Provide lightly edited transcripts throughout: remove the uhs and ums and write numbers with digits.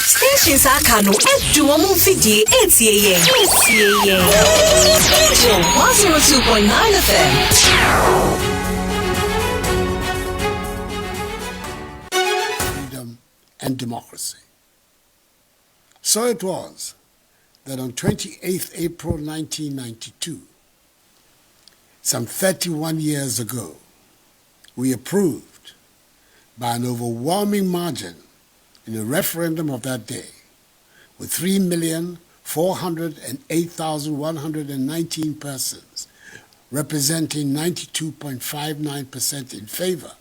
Stations Akano edu omo fidie etie 102.9 FM. Freedom and democracy. So it was that on 28th April 1992, some 31 years ago, we approved by an overwhelming margin in a referendum of that day, with 3,408,119 persons, representing 92.59% in favor,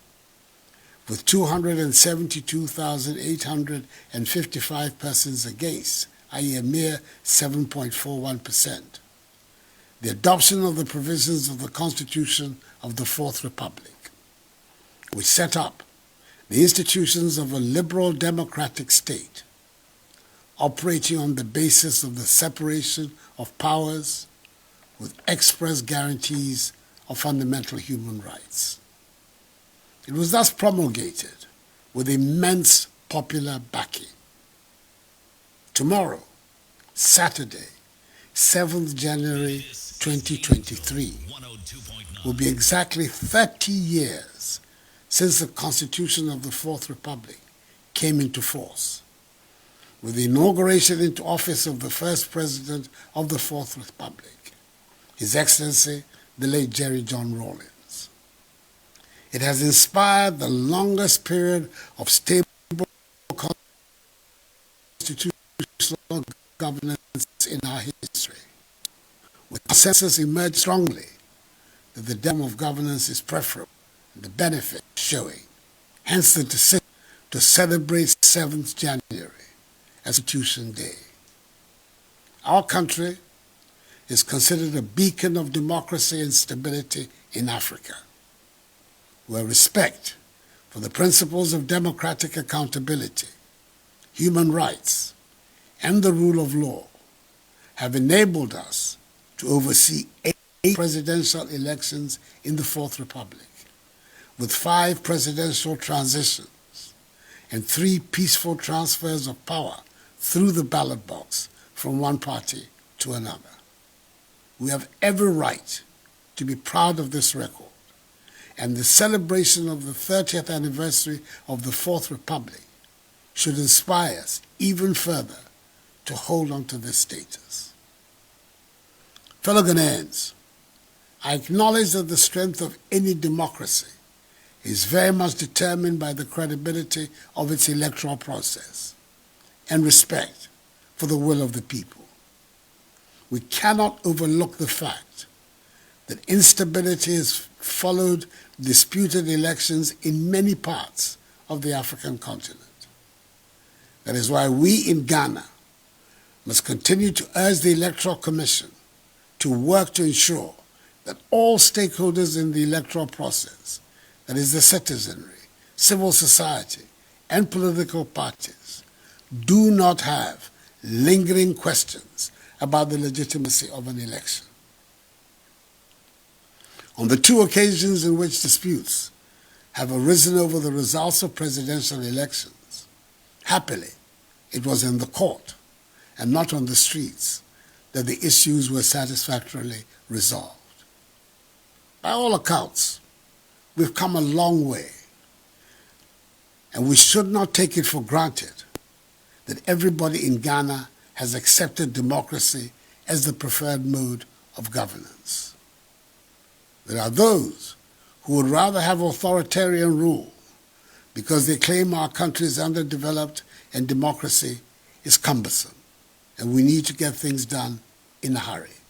with 272,855 persons against, i.e. a mere 7.41%. The adoption of the provisions of the Constitution of the Fourth Republic, which set up the institutions of a liberal democratic state, operating on the basis of the separation of powers with express guarantees of fundamental human rights. It was thus promulgated with immense popular backing. Tomorrow, Saturday, 7th January 2023, will be exactly 30 years since the Constitution of the Fourth Republic came into force, with the inauguration into office of the first President of the Fourth Republic, His Excellency, the late Jerry John Rawlings. It has inspired the longest period of stable constitutional governance in our history, with consensus emerged strongly that the demo of governance is preferable, and the benefit showing. Hence the decision to celebrate 7th January as Constitution Day. Our country is considered a beacon of democracy and stability in Africa, where respect for the principles of democratic accountability, human rights, and the rule of law have enabled us to oversee 8 presidential elections in the Fourth Republic, with 5 presidential transitions and 3 peaceful transfers of power through the ballot box from one party to another. We have every right to be proud of this record, and the celebration of the 30th anniversary of the Fourth Republic should inspire us even further to hold on to this status. Fellow Ghanaians, I acknowledge that the strength of any democracy is very much determined by the credibility of its electoral process and respect for the will of the people. We cannot overlook the fact that instability has followed disputed elections in many parts of the African continent. That is why we in Ghana must continue to urge the Electoral Commission to work to ensure that all stakeholders in the electoral process, that is the citizenry, civil society, and political parties, do not have lingering questions about the legitimacy of an election. On the 2 occasions in which disputes have arisen over the results of presidential elections, happily, it was in the court and not on the streets that the issues were satisfactorily resolved. By all accounts, we've come a long way, and we should not take it for granted that everybody in Ghana has accepted democracy as the preferred mode of governance. There are those who would rather have authoritarian rule because they claim our country is underdeveloped and democracy is cumbersome, and we need to get things done in a hurry.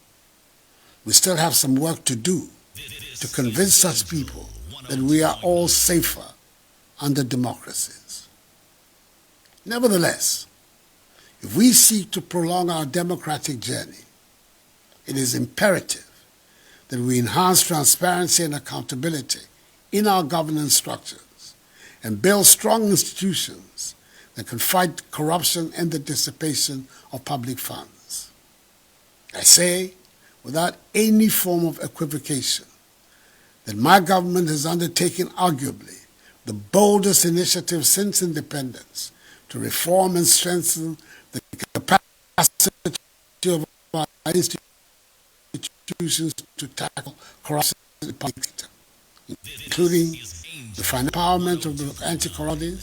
We still have some work to do to convince such people that we are all safer under democracies. Nevertheless, if we seek to prolong our democratic journey, it is imperative that we enhance transparency and accountability in our governance structures and build strong institutions that can fight corruption and the dissipation of public funds. I say without any form of equivocation that my government has undertaken arguably the boldest initiative since independence to reform and strengthen the capacity of our institutions to tackle corruption in the public sector, including the empowerment of the anti-corruption,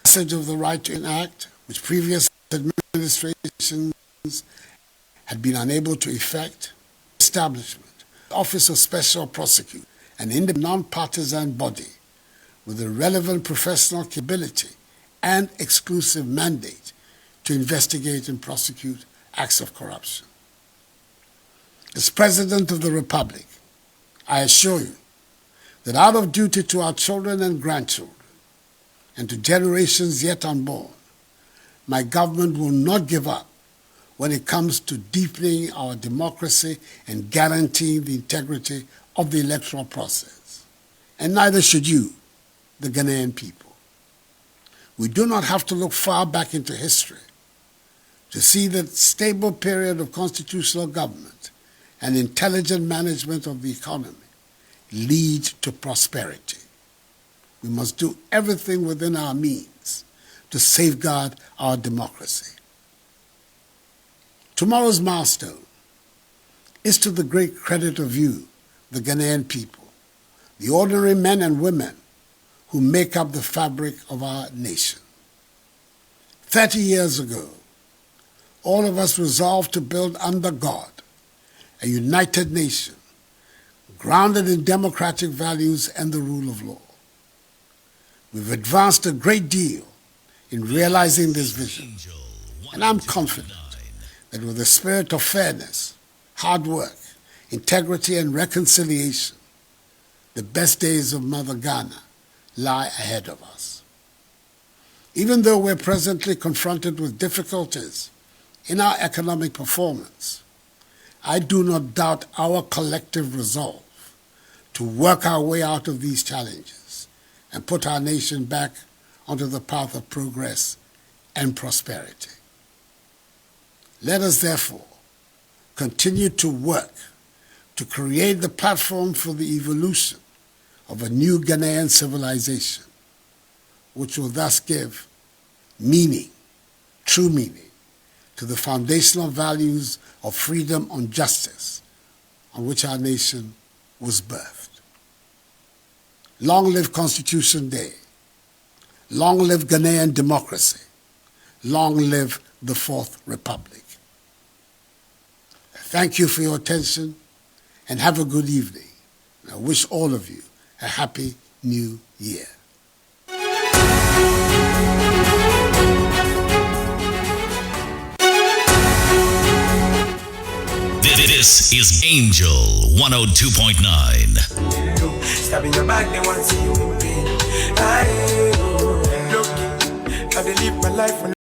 passage of the Right to Act, which previous administrations had been unable to effect, establishment, the Office of Special Prosecutor, an independent non-partisan body with a relevant professional capability and exclusive mandate to investigate and prosecute acts of corruption. As President of the Republic, I assure you that out of duty to our children and grandchildren and to generations yet unborn, my government will not give up when it comes to deepening our democracy and guaranteeing the integrity of the electoral process. And neither should you, the Ghanaian people. We do not have to look far back into history to see that stable period of constitutional government and intelligent management of the economy lead to prosperity. We must do everything within our means to safeguard our democracy. Tomorrow's milestone is to the great credit of you, the Ghanaian people, the ordinary men and women who make up the fabric of our nation. 30 years ago, all of us resolved to build under God a united nation grounded in democratic values and the rule of law. We've advanced a great deal in realizing this vision, and I'm confident that with a spirit of fairness, hard work, integrity, and reconciliation, the best days of Mother Ghana lie ahead of us. Even though we're presently confronted with difficulties in our economic performance, I do not doubt our collective resolve to work our way out of these challenges and put our nation back onto the path of progress and prosperity. Let us therefore continue to work to create the platform for the evolution of a new Ghanaian civilization, which will thus give meaning, true meaning, to the foundational values of freedom and justice on which our nation was birthed. Long live Constitution Day. Long live Ghanaian democracy. Long live the Fourth Republic. Thank you for your attention and have a good evening. I wish all of you a happy new year. This is Angel 102.9. Stabbing your back, they want to see you in pain. Look, I live my life